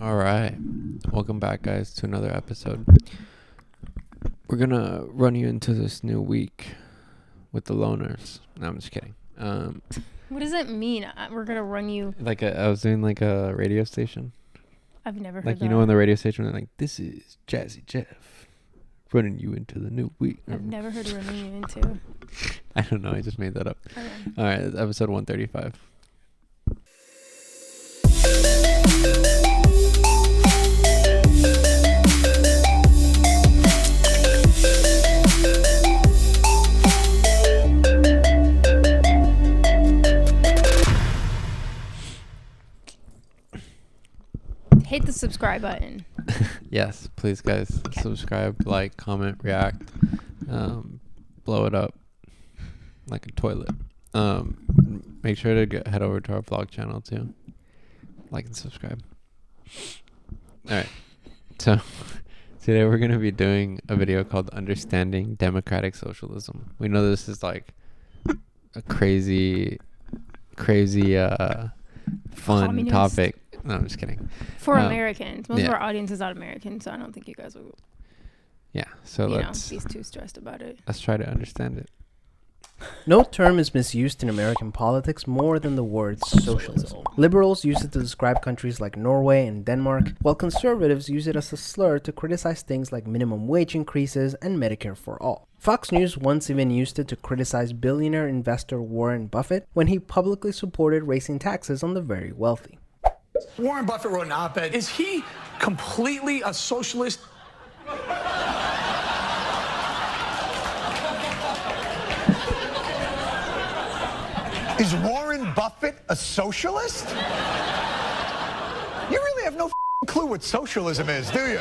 All right. Welcome back, guys, to another episode. We're going to run you into this new week with the loners. No, I'm just kidding. What does that mean? We're going to run you... I was doing like a radio station. I've never heard like, that. you know, on the radio station, they're like, this is Jazzy Jeff running you into the new week. I've never heard of running you into. I don't know. I just made that up. Okay. All right. It's episode 135. Hit the subscribe button. Yes, please, guys. Okay. Subscribe, like, comment, react. Blow it up like a toilet. Make sure to head over to our vlog channel too. Like and subscribe. All right. So today we're going to be doing a video called Understanding Democratic Socialism. We know this is like a crazy fun Communist. topic. No, I'm just kidding. For Americans. Most yeah. of our audience is not American, so I don't think you guys will Yeah. So let's be too stressed about it. let's try to understand it. No term is misused in American politics more than the word socialism. Liberals use it to describe countries like Norway and Denmark, while conservatives use it as a slur to criticize things like minimum wage increases and Medicare for all. Fox News once even used it to criticize billionaire investor Warren Buffett when he publicly supported raising taxes on the very wealthy. Warren Buffett wrote an op-ed. Is he completely a socialist? Is Warren Buffett a socialist? You really have no clue what socialism is, do you?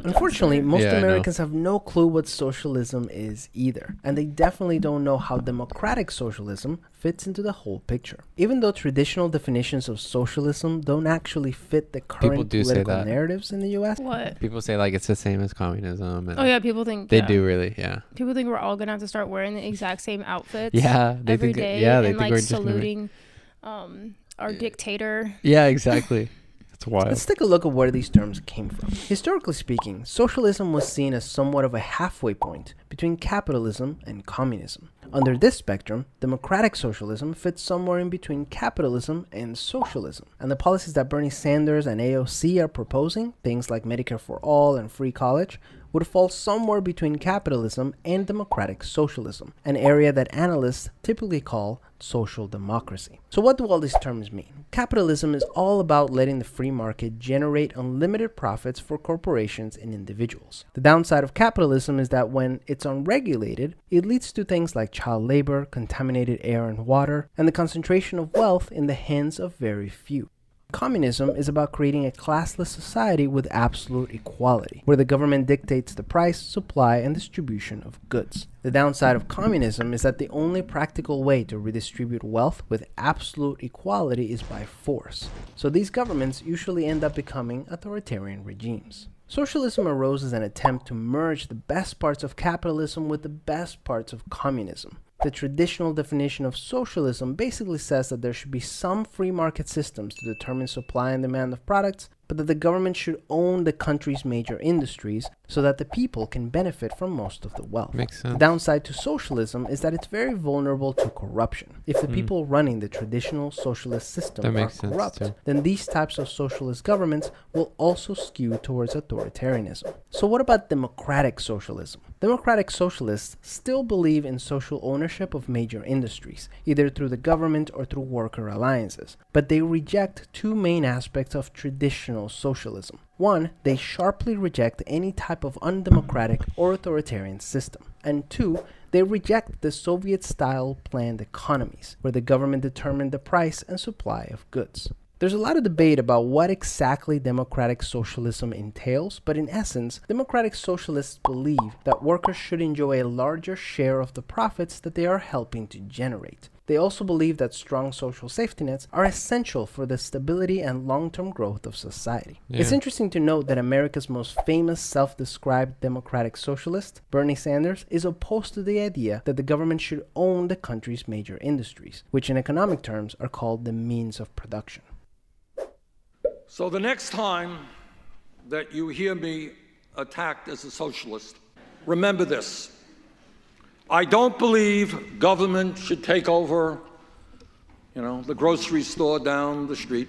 Unfortunately, most Yeah, I know. Americans have no clue what socialism is either, and they definitely don't know how democratic socialism fits into the whole picture. Even though traditional definitions of socialism don't actually fit the current do say political that. narratives in the US, What? People say like it's the same as communism. And Oh, yeah, people think... They yeah. do really, yeah. People think we're all going to have to start wearing the exact same outfits. Yeah, they every think day. yeah, they and, think like, we're just gonna be- saluting our dictator. Yeah, exactly. It's wild. let's take a look at where these terms came from. Historically speaking, socialism was seen as somewhat of a halfway point between capitalism and communism. Under this spectrum, democratic socialism fits somewhere in between capitalism and socialism. And the policies that Bernie Sanders and AOC are proposing, things like Medicare for all and free college, would fall somewhere between capitalism and democratic socialism, an area that analysts typically call social democracy. So what do all these terms mean? Capitalism is all about letting the free market generate unlimited profits for corporations and individuals. The downside of capitalism is that when it's unregulated, it leads to things like child labor, contaminated air and water, and the concentration of wealth in the hands of very few. Communism is about creating a classless society with absolute equality, where the government dictates the price, supply, and distribution of goods. The downside of communism is that the only practical way to redistribute wealth with absolute equality is by force. So these governments usually end up becoming authoritarian regimes. Socialism arose as an attempt to merge the best parts of capitalism with the best parts of communism. The traditional definition of socialism basically says that there should be some free market systems to determine supply and demand of products, but that the government should own the country's major industries so that the people can benefit from most of the wealth. Makes sense. The downside to socialism is that it's very vulnerable to corruption. If the people running the traditional socialist system That are makes sense, corrupt, too. then these types of socialist governments will also skew towards authoritarianism. So what about democratic socialism? Democratic socialists still believe in social ownership of major industries, either through the government or through worker alliances, but they reject two main aspects of traditional socialism. One, they sharply reject any type of undemocratic or authoritarian system. And two, they reject the Soviet-style planned economies, where the government determined the price and supply of goods. There's a lot of debate about what exactly democratic socialism entails, but in essence, democratic socialists believe that workers should enjoy a larger share of the profits that they are helping to generate. They also believe that strong social safety nets are essential for the stability and long-term growth of society. Yeah. It's interesting to note that America's most famous self-described democratic socialist, Bernie Sanders, is opposed to the idea that the government should own the country's major industries, which in economic terms are called the means of production. So the next time that you hear me attacked as a socialist, remember this. I don't believe government should take over, the grocery store down the street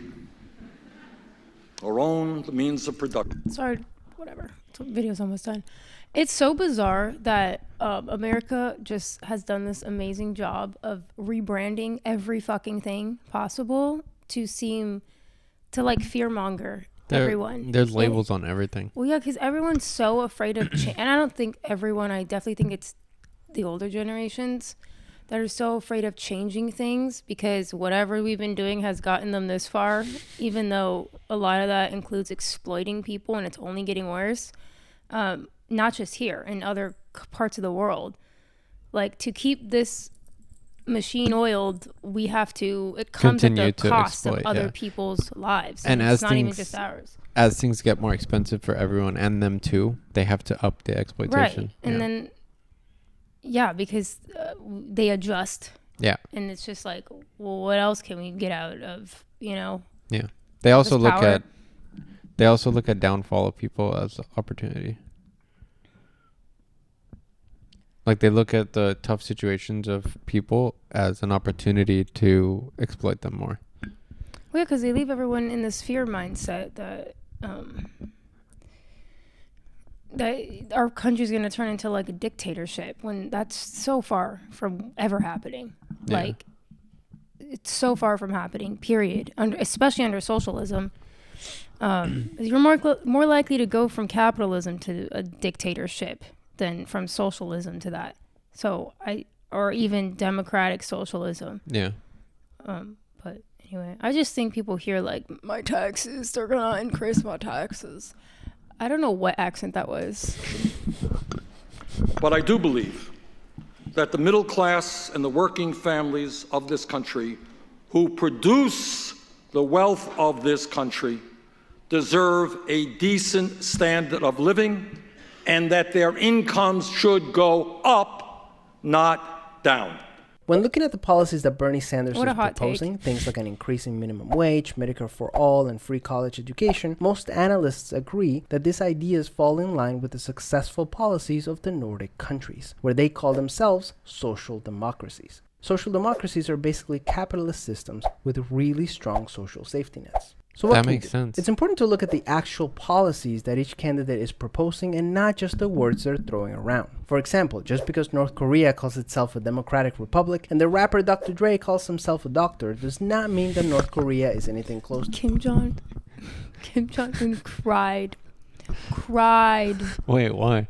or own the means of production. Sorry, whatever. The video's almost done. It's so bizarre that America just has done this amazing job of rebranding every fucking thing possible to seem to like fearmonger everyone. There's labels on everything. Well, yeah, because everyone's so afraid of change. And I don't think everyone, I definitely think it's the older generations that are so afraid of changing things because whatever we've been doing has gotten them this far, even though a lot of that includes exploiting people and it's only getting worse. Not just here, in other parts of the world. Like, to keep this machine oiled, we have to, it comes Continue at the to cost exploit, of other yeah. people's lives. And it's as not even things- just ours. As things get more expensive for everyone and them too, they have to up the exploitation. Right. And then, yeah, because they adjust. Yeah. And it's just like, well, what else can we get out of, Yeah. They also this look power? at downfall of people as opportunity. Like, they look at the tough situations of people as an opportunity to exploit them more. Well, yeah, because they leave everyone in this fear mindset that that our country's going to turn into like a dictatorship when that's so far from ever happening. Yeah. Like, it's so far from happening, period. Especially under socialism. You're more likely to go from capitalism to a dictatorship than from socialism to that. Or even democratic socialism. Yeah. But anyway, I just think people hear like, my taxes, they're gonna increase my taxes. I don't know what accent that was. But I do believe that the middle class and the working families of this country who produce the wealth of this country deserve a decent standard of living and that their incomes should go up, not down. When looking at the policies that Bernie Sanders What a is hot proposing, things like an increasing minimum wage, Medicare for all, and free college education, most analysts agree that these ideas fall in line with the successful policies of the Nordic countries, where they call themselves social democracies. Social democracies are basically capitalist systems with really strong social safety nets. So what That can we makes do? sense. It's important to look at the actual policies that each candidate is proposing and not just the words they're throwing around. For example, just because North Korea calls itself a democratic republic and the rapper Dr. Dre calls himself a doctor does not mean that North Korea is anything close to. Kim Jong-un cried Wait, why?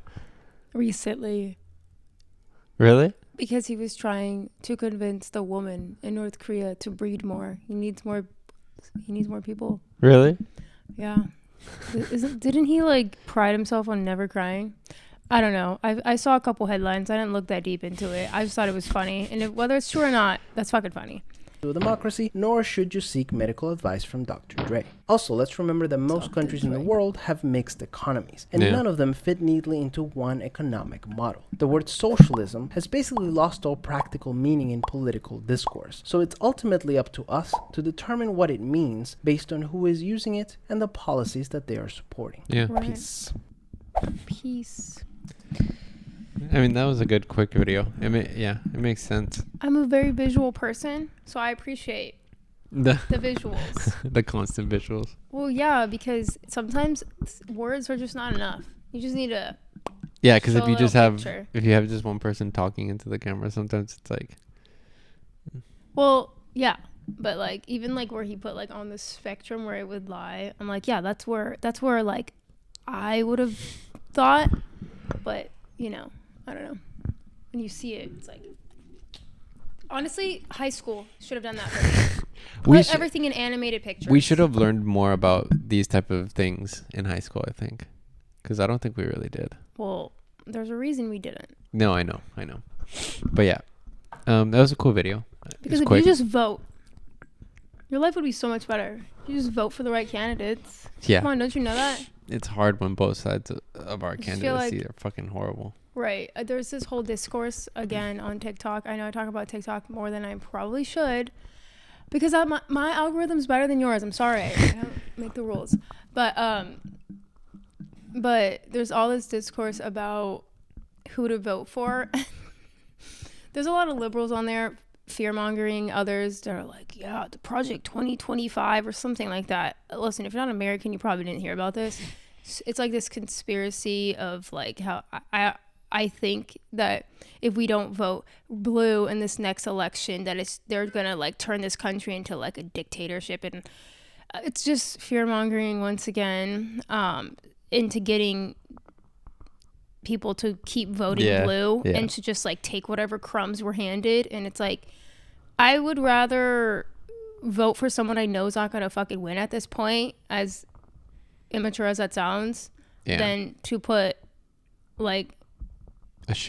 recently Really? because he was trying to convince the woman in North Korea to breed more. He needs more people. Really? Yeah. Didn't he like pride himself on never crying? I don't know. I saw a couple headlines. I didn't look that deep into it. I just thought it was funny. And whether it's true or not, that's fucking funny. A democracy, nor should you seek medical advice from Dr. Dre. Also, let's remember that most Dr. countries in the Dre. world have mixed economies, and Yeah. none of them fit neatly into one economic model. The word socialism has basically lost all practical meaning in political discourse, so it's ultimately up to us to determine what it means based on who is using it and the policies that they are supporting. Yeah. Right. Peace. Peace. I mean, that was a good, quick video. It makes sense. I'm a very visual person, so I appreciate The the visuals. the constant visuals. Well, yeah, because sometimes words are just not enough. You just need to. Yeah, because if Show a you just little have picture. if you have just one person talking into the camera, sometimes it's like, Well, yeah, but like even like where he put like on the spectrum where it would lie, I'm like, yeah, that's where like I would have thought, but I don't know. When you see it, it's like honestly, high school should have done that for me. Put everything in animated pictures. we should have learned more about these type of things in high school, I think, because I don't think we really did. Well, there's a reason we didn't. No, I know, but yeah, that was a cool video. Because It's if you quick. just vote, your life would be so much better. You just vote for the right candidates. Yeah, Come on, don't you know that? it's hard when both sides of our just feel candidacy like- are fucking horrible. Right. There's this whole discourse again on TikTok. I know I talk about TikTok more than I probably should because my algorithm's better than yours. I'm sorry, I don't make the rules, but there's all this discourse about who to vote for. There's a lot of liberals on there fear-mongering others that are like, yeah, the Project 2025 or something like that. Listen, if you're not American, you probably didn't hear about this. It's like this conspiracy of like how I think that if we don't vote blue in this next election, that they're gonna like turn this country into like a dictatorship, and it's just fear-mongering once again, into getting people to keep voting blue and to just like take whatever crumbs we're handed. And it's like, I would rather vote for someone I know is not gonna fucking win at this point, as immature as that sounds, than to put like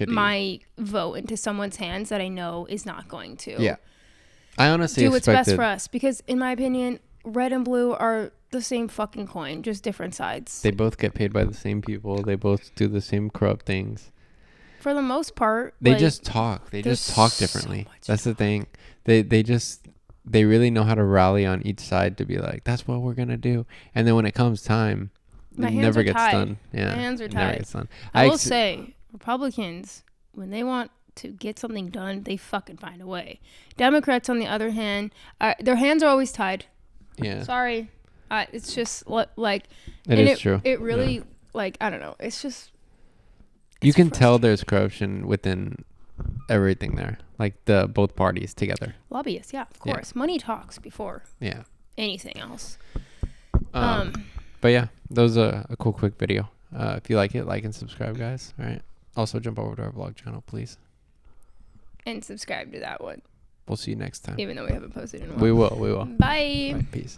my vote into someone's hands that I know is not going to I honestly do what's best for us. Because in my opinion, red and blue are the same fucking coin, just different sides. They both get paid by the same people. They both do the same corrupt things. For the most part, they like, just talk. They just talk differently. That's the thing. They really know how to rally on each side to be like, that's what we're gonna do. And then when it comes time, it never gets done. Yeah, my hands are tied. Never gets done. I will say, Republicans, when they want to get something done, they fucking find a way. Democrats, on the other hand, their hands are always tied. Yeah. Sorry. It's just like... It is true. It really, like, I don't know. It's just... You can tell there's corruption within everything there. Like both parties together. Lobbyists, yeah, of course. Yeah. Money talks before anything else. But yeah, that was a cool, quick video. If you like it, like and subscribe, guys. All right. Also, jump over to our vlog channel, please. And subscribe to that one. We'll see you next time. Even though we haven't posted in a while. We will. Bye. Peace.